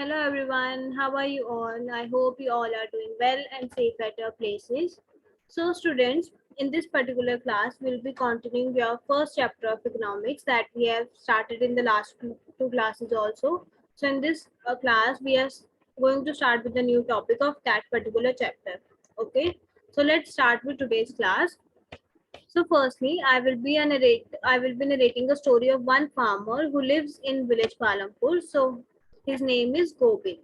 Hello everyone, how are you all? I hope you all are doing well and safe at your places. So, students, in this particular class, we'll be continuing your first chapter of economics that we have started in the last two classes also. So, in this class, we are going to start with the new topic of that particular chapter. Okay, so let's start with today's class. So firstly, I will be narrating a story of one farmer who lives in village Palampur. So his name is Gobind.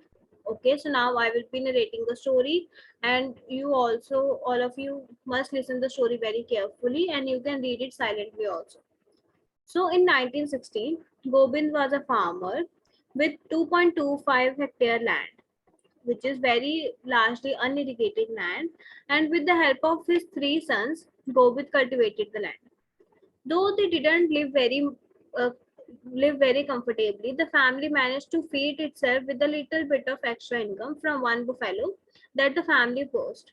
Okay, so now I will be narrating the story, and you also, all of you, must listen the story very carefully, and you can read it silently also. So in 1916, Gobind was a farmer with 2.25 hectare land, which is very largely unirrigated land, and with the help of his three sons, Gobind cultivated the land. Though they didn't uh, live very comfortably, the family managed to feed itself with a little bit of extra income from one buffalo that the family possessed.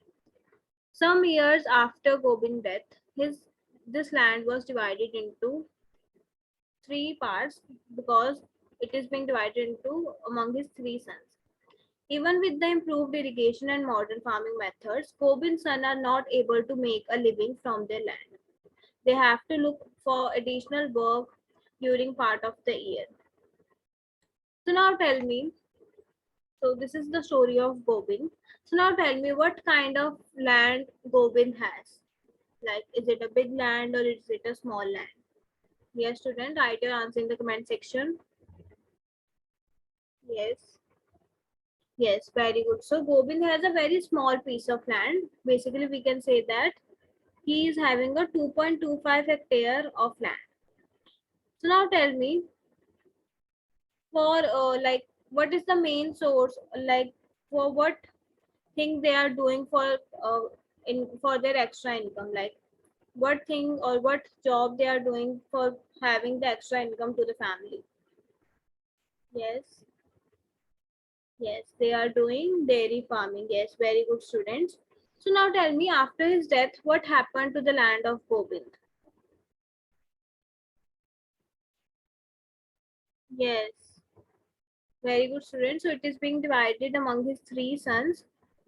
Some years after Gobind's death, his this land was divided into three parts because it is being divided into among his three sons. Even with the improved irrigation and modern farming methods, Gobind's sons are not able to make a living from their land. They have to look for additional work during part of the year. So now tell me, so this is the story of Gobind. So now tell me what kind of land Gobind has. Like, is it a big land or is it a small land? Yes, student, write your answer in the comment section. Yes. Yes, very good. So Gobind has a very small piece of land. Basically, we can say that he is having a 2.25 hectare of land. So now tell me, for like what is the main source, like for what thing they are doing for in for their extra income, like what thing or what job they are doing for having the extra income to the family. Yes, yes, they are doing dairy farming. Yes, very good, students. So now tell me, after his death, what happened to the land of Gobind? Yes, very good, students. So it is being divided among his three sons.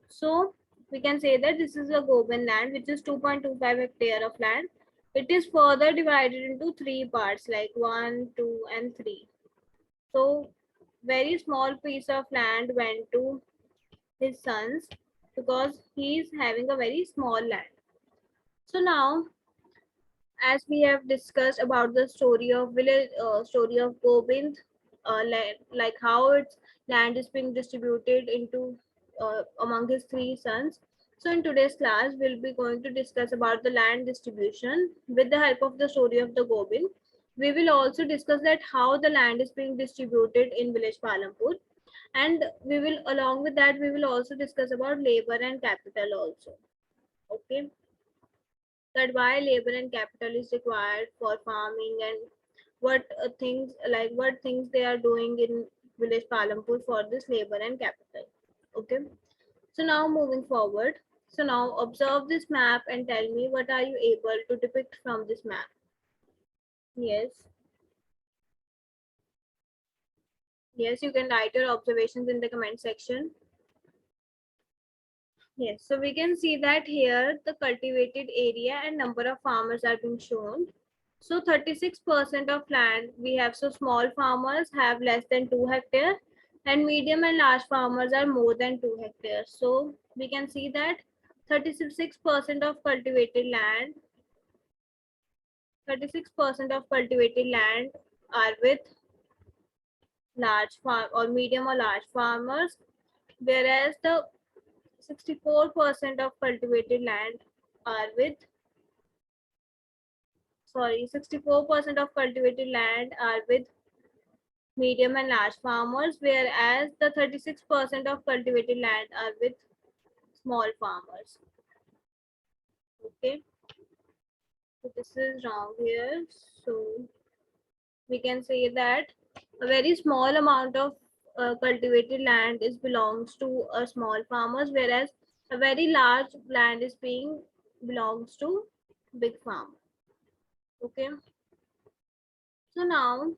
So we can say that this is a Gobind land, which is 2.25 hectare of land. It is further divided into three parts, like 1, 2, and 3. So very small piece of land went to his sons because he is having a very small land. So now, as we have discussed about the story of Gobind, like how its land is being distributed into among his three sons. So in today's class, we'll be going to discuss about the land distribution with the help of the story of the Gobind. We will also discuss that how the land is being distributed in village Palampur, and we will, along with that, we will also discuss about labor and capital also. Okay, that why labor and capital is required for farming, and what what things they are doing in village Palampur for this labor and capital. Okay, so now moving forward, so now observe this map and tell me what are you able to depict from this map. Yes, yes, you can write your observations in the comment section. Yes, so we can see that here the cultivated area and number of farmers are being shown. So 36% of land we have, so small farmers have less than 2 hectares and medium and large farmers are more than 2 hectares. So we can see that 36% of cultivated land, 36% of cultivated land are with large farm or medium or large farmers, whereas the 64% of cultivated land are with 64% of cultivated land are with medium and large farmers, whereas the 36% of cultivated land are with small farmers. Okay, so this is wrong here. So we can say that a very small amount of cultivated land is belongs to a small farmers, whereas a very large land is being belongs to big farm. Okay, so now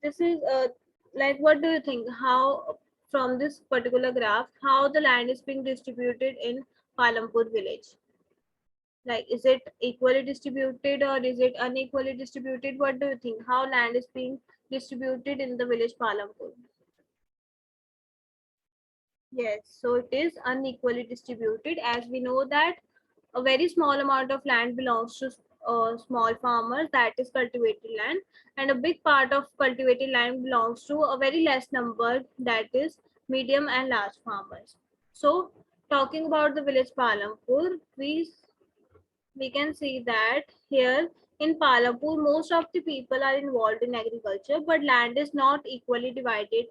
this is like what do you think, how from this particular graph how the land is being distributed in Palampur village. Like, is it equally distributed or is it unequally distributed? What do you think? How land is being distributed in the village Palampur? Yes, so it is unequally distributed, as we know that a very small amount of land belongs to small farmers, that is cultivated land, and a big part of cultivated land belongs to a very less number, that is medium and large farmers. So, talking about the village Palampur, we can see that here in Palampur, most of the people are involved in agriculture, but land is not equally divided.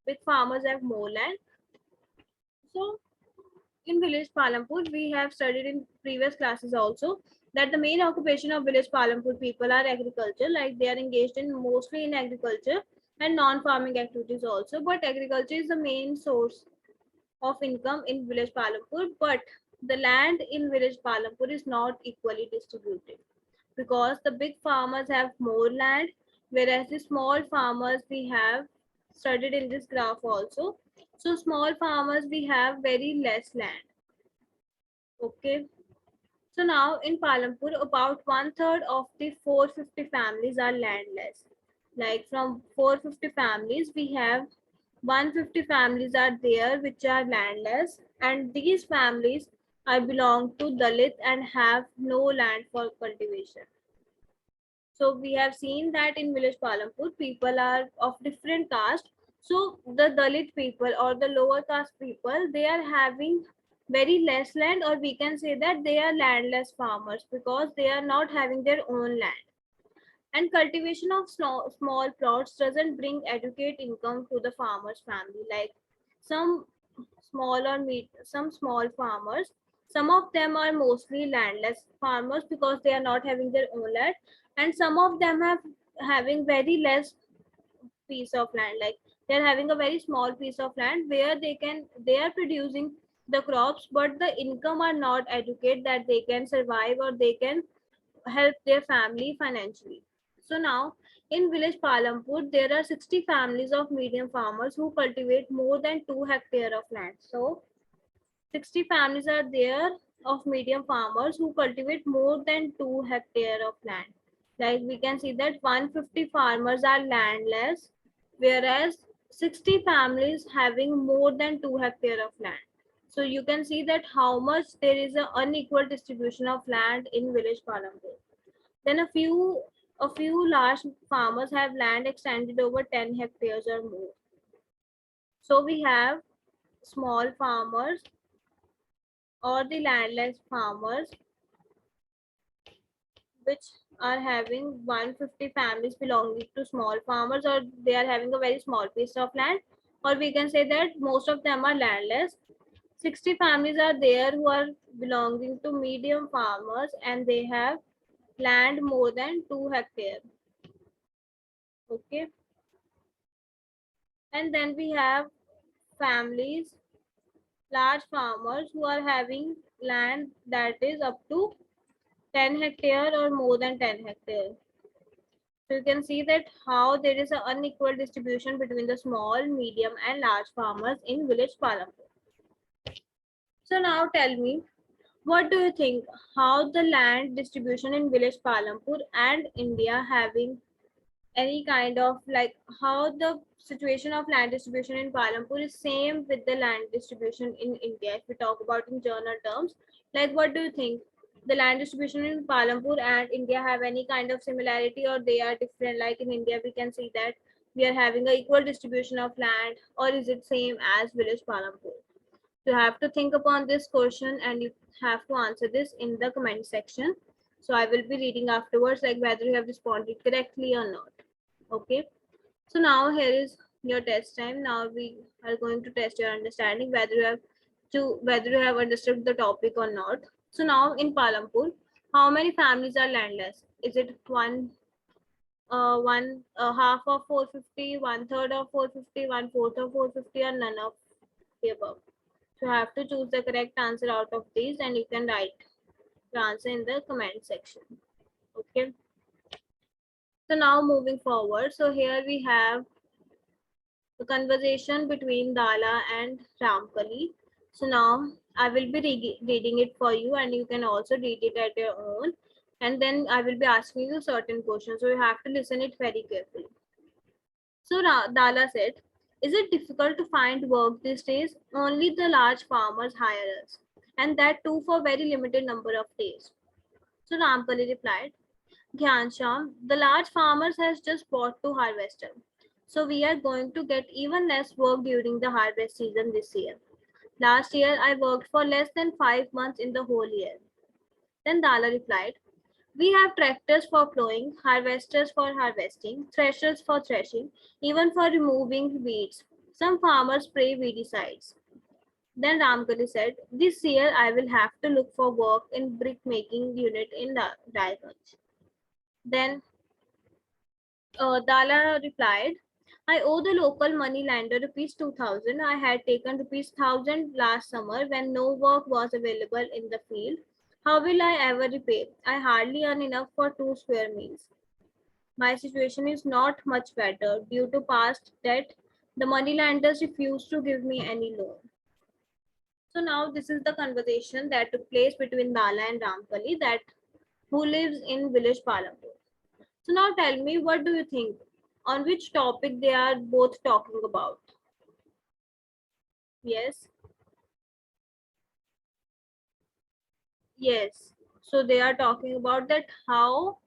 Big farmers have more land. So, in village Palampur, we have studied in previous classes also that the main occupation of village Palampur people are agriculture, like they are engaged in mostly in agriculture and non-farming activities also. But agriculture is the main source of income in village Palampur. But the land in village Palampur is not equally distributed because the big farmers have more land, whereas the small farmers we have studied in this graph also. So small farmers we have very less land. Okay. So now in Palampur, about one third of the 450 families are landless. Like from 450 families, we have 150 families are there which are landless, and these families are belong to Dalit and have no land for cultivation. So we have seen that in village Palampur, people are of different caste. So the Dalit people or the lower caste people, they are having very less land, or we can say that they are landless farmers because they are not having their own land. And cultivation of small plots doesn't bring adequate income to the farmer's family. Like some some small farmers, some of them are mostly landless farmers because they are not having their own land, and some of them have having very less piece of land. Like they're having a very small piece of land where they are producing the crops, but the income are not adequate that they can survive or they can help their family financially. So now in village Palampur, there are 60 families of medium farmers who cultivate more than 2 hectares of land. So 60 families are there of medium farmers who cultivate more than 2 hectares of land. Like we can see that 150 farmers are landless, whereas 60 families having more than 2 hectares of land. So you can see that how much there is an unequal distribution of land in village Palampur. Then a few large farmers have land extended over 10 hectares or more. So we have small farmers or the landless farmers which are having 150 families belonging to small farmers, or they are having a very small piece of land, or we can say that most of them are landless. 60 families are there who are belonging to medium farmers and they have land more than 2 hectares. Okay. And then we have families, large farmers who are having land that is up to 10 hectare or more than 10 hectare. So you can see that how there is an unequal distribution between the small, medium and large farmers in village Palampur. So now tell me, what do you think how the land distribution in village Palampur and India having any kind of like how the situation of land distribution in Palampur is same with the land distribution in India? If we talk about in general terms, like what do you think? The land distribution in Palampur and India have any kind of similarity or they are different? Like in India, we can see that we are having a equal distribution of land, or is it same as village Palampur? You have to think upon this question and you have to answer this in the comment section. So I will be reading afterwards like whether you have responded correctly or not. Okay. So now here is your test time. Now we are going to test your understanding whether you have understood the topic or not. So now in Palampur, how many families are landless? Is it one half of 450, one third of 450, one fourth of 450, or none of the above? So you have to choose the correct answer out of these and you can write the answer in the comment section. Okay. So now moving forward. So here we have the conversation between Dala and Ramkali. So now I will be reading it for you, and you can also read it at your own. And then I will be asking you certain questions, so you have to listen it very carefully. So Dala said, "Is it difficult to find work these days? Only the large farmers hire us, and that too for very limited number of days." So Ramkali replied, "Ghanshyam, the large farmers has just bought two harvester. So we are going to get even less work during the harvest season this year. Last year I worked for less than 5 months in the whole year." Then Dala replied, "We have tractors for plowing, harvesters for harvesting, threshers for threshing, even for removing weeds. Some farmers spray weedicides." Then Ramkali said, "This year I will have to look for work in brick making unit in Raiganj." Then Dala replied, "I owe the local money lender rupees 2000. I had taken rupees 1000 last summer when no work was available in the field. How will I ever repay? I hardly earn enough for 2 square meals. My situation is not much better. Due to past debt, the money lenders refuse to give me any loan." So now this is the conversation that took place between Dala and Ramkali, that who lives in village Palampur. So now tell me, what do you think? On which topic they are both talking about? Yes, yes. So they are talking about that how,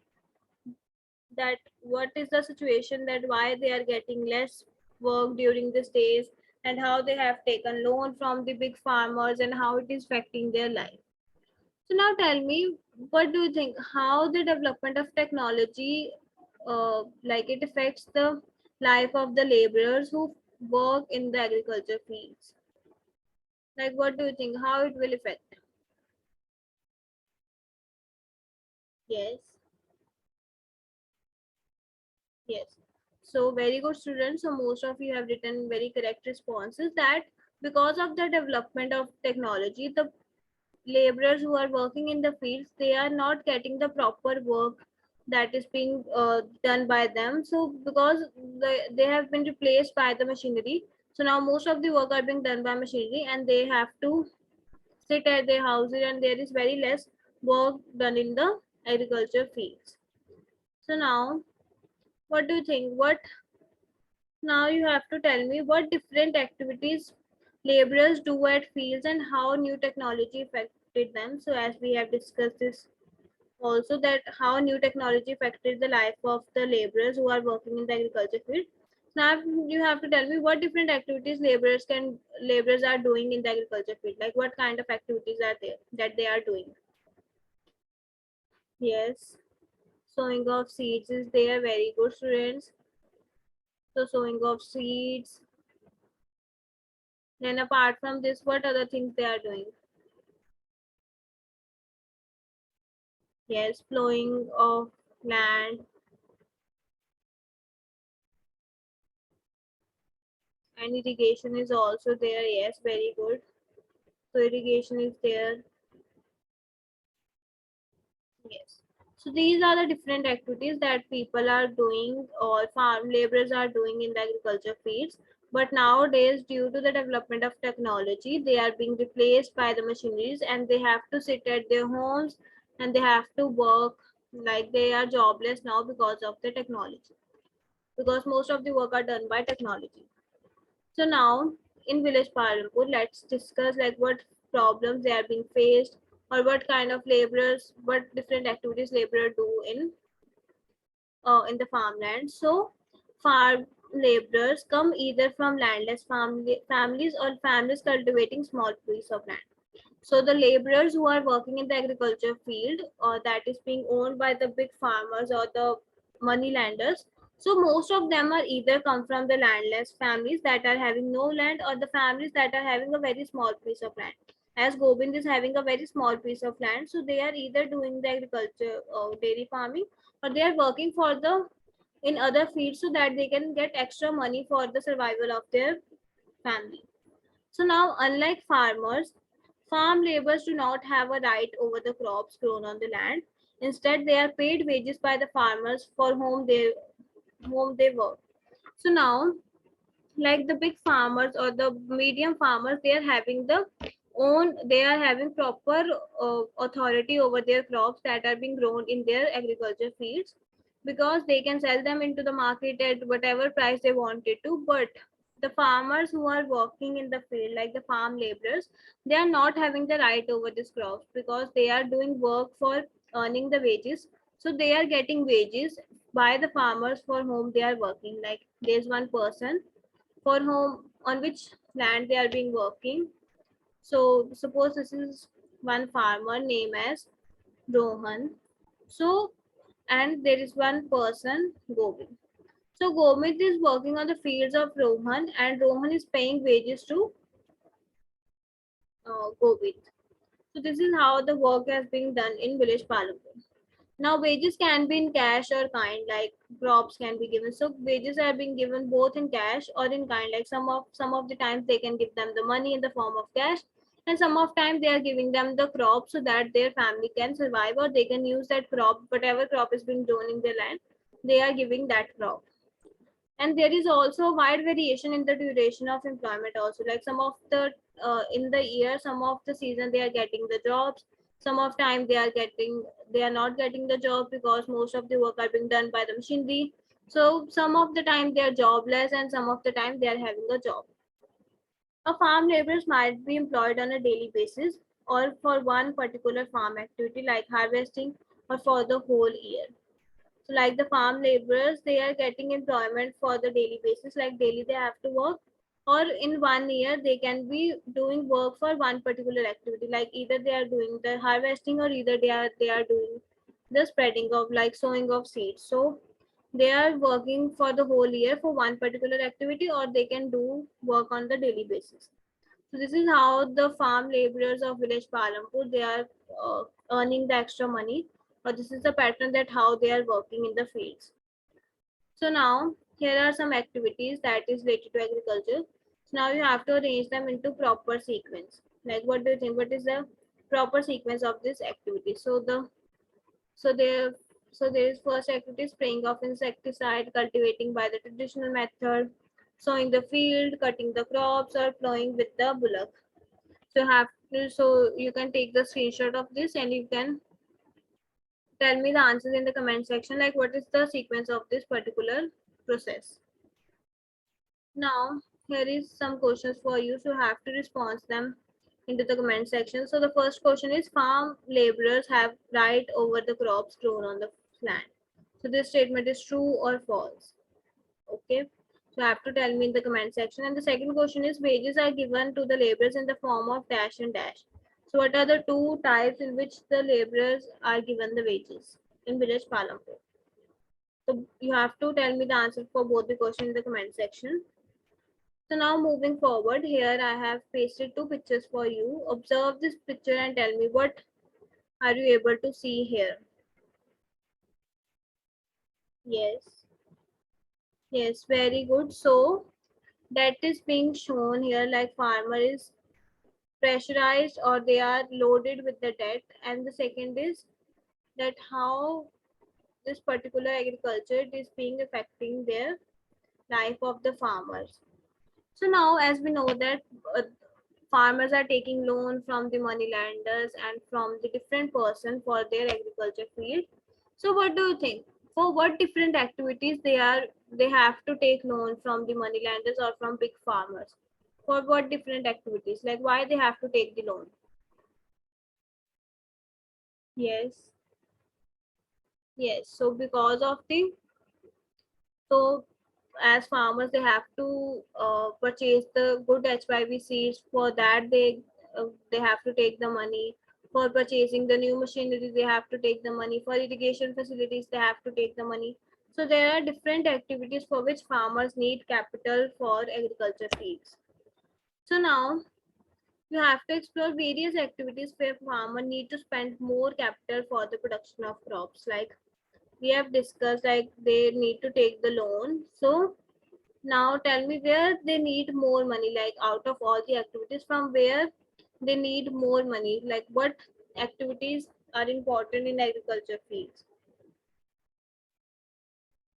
that what is the situation, that why they are getting less work during these days, and how they have taken loan from the big farmers and how it is affecting their life. So now tell me, what do you think? How the development of technology, like it affects the life of the laborers who work in the agriculture fields? Like, what do you think? How it will affect? Yes, yes. So very good, students. So most of you have written very correct responses, that because of the development of technology, the laborers who are working in the fields, they are not getting the proper work that is being done by them. So because they have been replaced by the machinery, so now most of the work are being done by machinery, and they have to sit at their houses, and there is very less work done in the agriculture fields. So now, what do you think? What Now you have to tell me what different activities laborers do at fields and how new technology affected them. So as we have discussed this also, that how new technology affected the life of the laborers who are working in the agriculture field. Now you have to tell me what different activities laborers are doing in the agriculture field. Like what kind of activities are there that they are doing? Yes, sowing of seeds is there. Very good, students. So sowing of seeds. Then apart from this, what other things they are doing? Yes, plowing of land, and irrigation is also there. Yes, very good. So irrigation is there. Yes. So these are the different activities that people are doing, or farm laborers are doing in the agriculture fields. But nowadays, due to the development of technology, they are being replaced by the machineries, and they have to sit at their homes, and they have to work like they are jobless now because of the technology. Because most of the work are done by technology. So now in village Palampur, let's discuss like what problems they are being faced, or what kind of laborers, what different activities laborers do in the farmland. So farm laborers come either from landless families or families cultivating small piece of land. So the laborers who are working in the agriculture field, or that is being owned by the big farmers or the money lenders, so most of them are either come from the landless families that are having no land, or the families that are having a very small piece of land. As Gobind is having a very small piece of land, so they are either doing the agriculture or dairy farming, or they are working for the in other fields so that they can get extra money for the survival of their family. So now, unlike farmers, farm laborers do not have a right over the crops grown on the land. Instead, they are paid wages by the farmers for whom they work. So now, like the big farmers or the medium farmers, they are having proper authority over their crops that are being grown in their agriculture fields, because they can sell them into the market at whatever price they wanted to. But the farmers who are working in the field, like the farm laborers, they are not having the right over these crops, because they are doing work for earning the wages. So they are getting wages by the farmers for whom they are working. Like there's one person for whom, on which land they are being working. So suppose this is one farmer named as Rohan. So, and there is one person, Govind. So Govind is working on the fields of Rohan, and Rohan is paying wages to Govind. So this is how the work has been done in village Palampur. Now wages can be in cash or kind, like crops can be given. So wages are being given both in cash or in kind. Like some of the times they can give them the money in the form of cash, and some of time they are giving them the crop so that their family can survive, or they can use that crop, whatever crop is being grown in their land, they are giving that crop. And there is also a wide variation in the duration of employment also, like some of the in the year, some of the season they are getting the jobs, some of time they are not getting the job because most of the work are being done by the machinery. So some of the time they are jobless, and some of the time they are having a job. A farm laborers might be employed on a daily basis, or for one particular farm activity like harvesting, or for the whole year. So like the farm laborers, they are getting employment for the daily basis, like daily they have to work, or in 1 year they can be doing work for one particular activity, like either they are doing the harvesting, or either they are doing the spreading of, like sowing of seeds. So they are working for the whole year for one particular activity, or they can do work on the daily basis. So this is how the farm laborers of village Palampur, they are earning the extra money, or this is the pattern that how they are working in the fields. So now here are some activities that is related to agriculture. So now you have to arrange them into proper sequence. Like what do you think? What is the proper sequence of this activity? So there so there is first activity, spraying of insecticide, cultivating by the traditional method, sowing the field, cutting the crops, or plowing with the bullock. So you can take the screenshot of this, and you can tell me the answers in the comment section, like what is the sequence of this particular process. Now here is some questions for you, so you have to respond them into the comment section. So the first question is, farm laborers have right over the crops grown on the land. So this statement is true or false. Okay, so you have to tell me in the comment section. And the second question is, wages are given to the laborers in the form of dash and dash. So what are the two types in which the laborers are given the wages in village Palampur? So you have to tell me the answer for both the questions in the comment section. So now moving forward, here I have pasted two pictures for you. Observe this picture and tell me what are you able to see here. Yes, yes, very good. So that is being shown here, like farmer is pressurized, or they are loaded with the debt. And the second is that how this particular agriculture is being affecting their life of the farmers. So now as we know that farmers are taking loan from the money lenders and from the different person for their agriculture field. So what do you think, for what different activities they have to take loan from the money lenders or from big farmers? For what different activities, like why they have to take the loan? Yes, yes. So because of the, so as farmers they have to purchase the good HYV seeds. For that they have to take the money. For purchasing the new machinery they have to take the money. For irrigation facilities they have to take the money. So there are different activities for which farmers need capital for agriculture fields. So now you have to explore various activities where farmers need to spend more capital for the production of crops. Like we have discussed, like they need to take the loan. So now tell me where they need more money, like out of all the activities, from where they need more money, like what activities are important in agriculture fields.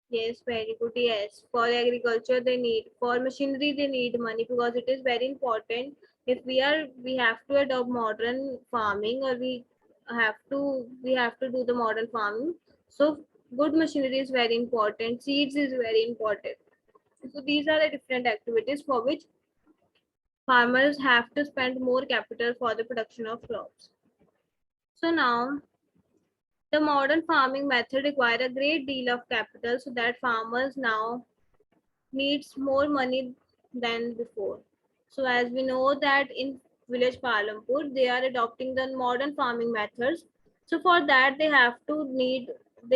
Yes, very good. Yes, for agriculture they need, for machinery they need money because it is very important. If we have to adopt modern farming, or we have to do the modern farming. So good machinery is very important. Seeds is very important. So these are the different activities for which farmers have to spend more capital for the production of crops. So now the modern farming method require a great deal of capital so that farmers now needs more money than before. So as we know that in village Palampur, they are adopting the modern farming methods. So for that they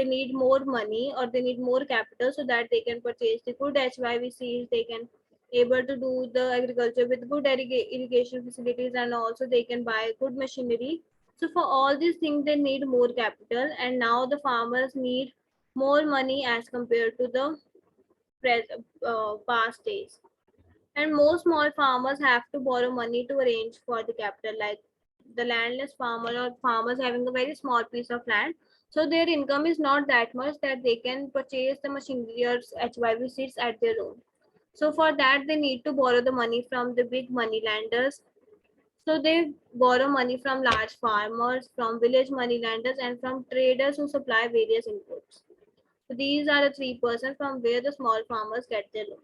need more money, or they need more capital so that they can purchase the good HYV seeds, they can able to do the agriculture with good irrigation facilities, and also they can buy good machinery. So for all these things they need more capital, and now the farmers need more money as compared to the past days. And most small farmers have to borrow money to arrange for the capital, like the landless farmer or farmers having a very small piece of land. So their income is not that much that they can purchase the machinery or HYV seeds at their own. So for that, they need to borrow the money from the big money lenders. So they borrow money from large farmers, from village money lenders, and from traders who supply various inputs. So these are the three persons from where the small farmers get their loan.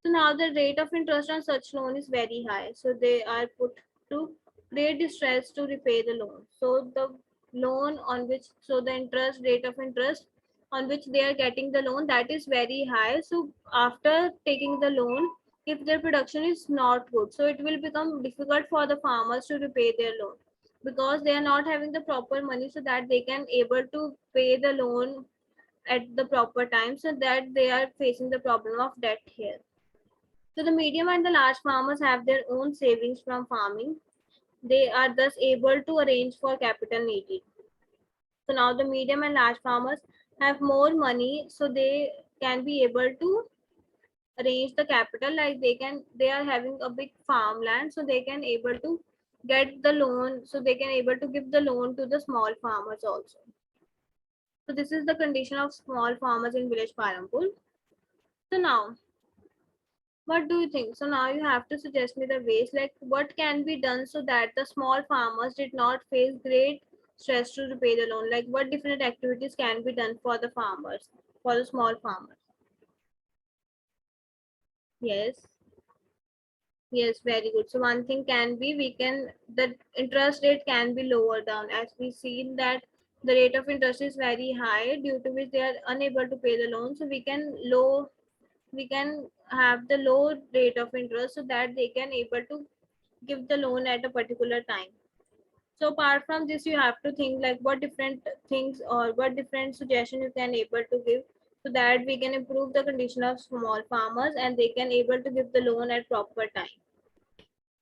So now the rate of interest on such loan is very high. So they are put to great distress to repay the loan. So the interest rate of interest on which they are getting the loan, that is very high. So after taking the loan, if their production is not good, so it will become difficult for the farmers to repay their loan because they are not having the proper money so that they can able to pay the loan at the proper time, so that they are facing the problem of debt here. So the medium and the large farmers have their own savings from farming. They are thus able to arrange for capital needed. So now the medium and large farmers have more money, so they can be able to arrange the capital. Like they are having a big farmland, so they can able to get the loan. So they can able to give the loan to the small farmers also. So this is the condition of small farmers in village Palampur. So now what do you think? So now you have to suggest me the ways, like what can be done so that the small farmers did not face great stress to repay the loan. Like what different activities can be done for the farmers, for the small farmers? Yes, yes, very good. So one thing can be, we can, the interest rate can be lower down, as we seen that the rate of interest is very high, due to which they are unable to pay the loan. So we can have the low rate of interest so that they can able to give the loan at a particular time. So apart from this, you have to think like what different things or what different suggestion you can able to give so that we can improve the condition of small farmers and they can able to give the loan at proper time.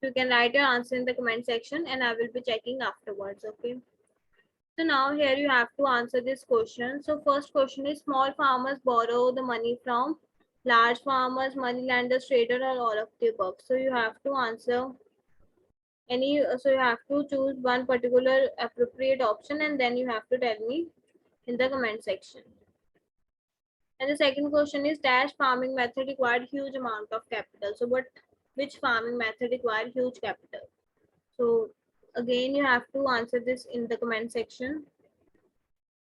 So you can write your answer in the comment section and I will be checking afterwards. Okay. So now here you have to answer this question. So first question is, small farmers borrow the money from large farmers, money lenders, trader, or all of the above. So you have to answer so you have to choose one particular appropriate option and then you have to tell me in the comment section. And the second question is, dash farming method required huge amount of capital. So which farming method required huge capital? So again you have to answer this in the comment section.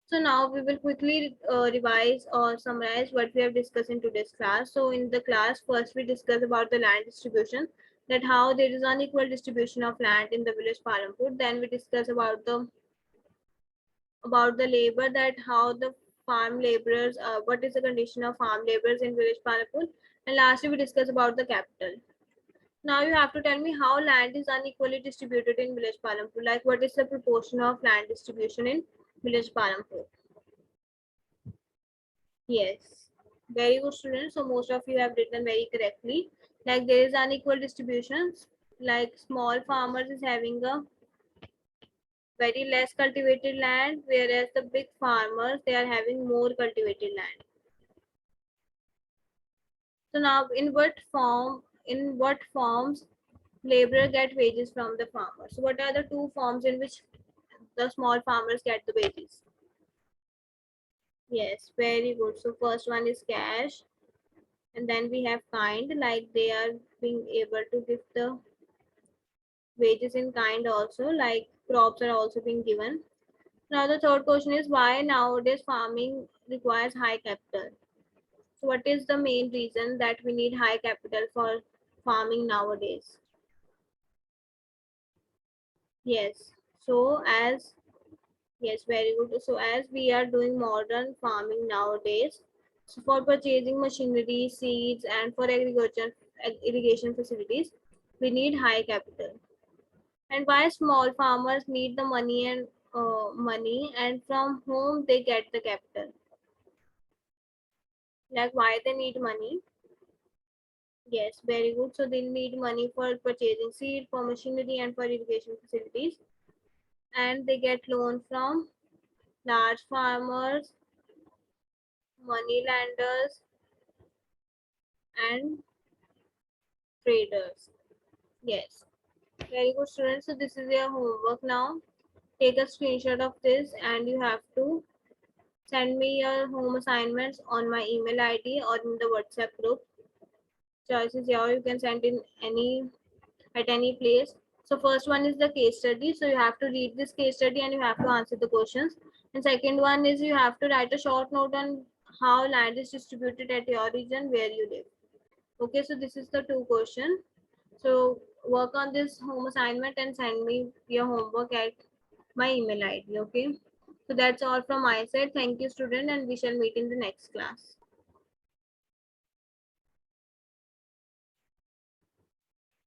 So now we will quickly revise or summarize what we have discussed in today's class. So in the class, first we discussed about the land distribution, that how there is unequal distribution of land in the village Palampur. Then we discussed about the labor, that how the farm laborers, what is the condition of farm laborers in village Palampur. And lastly, we discussed about the capital. Now you have to tell me how land is unequally distributed in village Palampur. Like what is the proportion of land distribution in village Palampur? Yes, very good students. So most of you have written very correctly. Like there is unequal distributions. Like small farmers is having a very less cultivated land, whereas the big farmers they are having more cultivated land. So now, in what forms laborer get wages from the farmers? So what are the two forms in which the small farmers get the wages? Yes, very good. So first one is cash, and then we have kind, like they are being able to give the wages in kind also, like crops are also being given. Now the third question is why nowadays farming requires high capital. So what is the main reason that we need high capital for farming nowadays? Yes. So as yes, very good. So as we are doing modern farming nowadays, so for purchasing machinery, seeds, and for agriculture irrigation facilities, we need high capital. And why small farmers need the money, and from whom they get the capital? Like why they need money? Yes, very good. So they need money for purchasing seed, for machinery, and for irrigation facilities, and they get loan from large farmers, money lenders, and traders. Yes, very good, students. So this is your homework now. Take a screenshot of this, and you have to send me your home assignments on my email ID or in the WhatsApp group. Choice is yours. You can send in any at any place. So first one is the case study. So you have to read this case study and you have to answer the questions. And second one is you have to write a short note on how land is distributed at your region where you live. Okay, so this is the two question. So work on this home assignment and send me your homework at my email ID. Okay. So that's all from my side. Thank you, student, and we shall meet in the next class.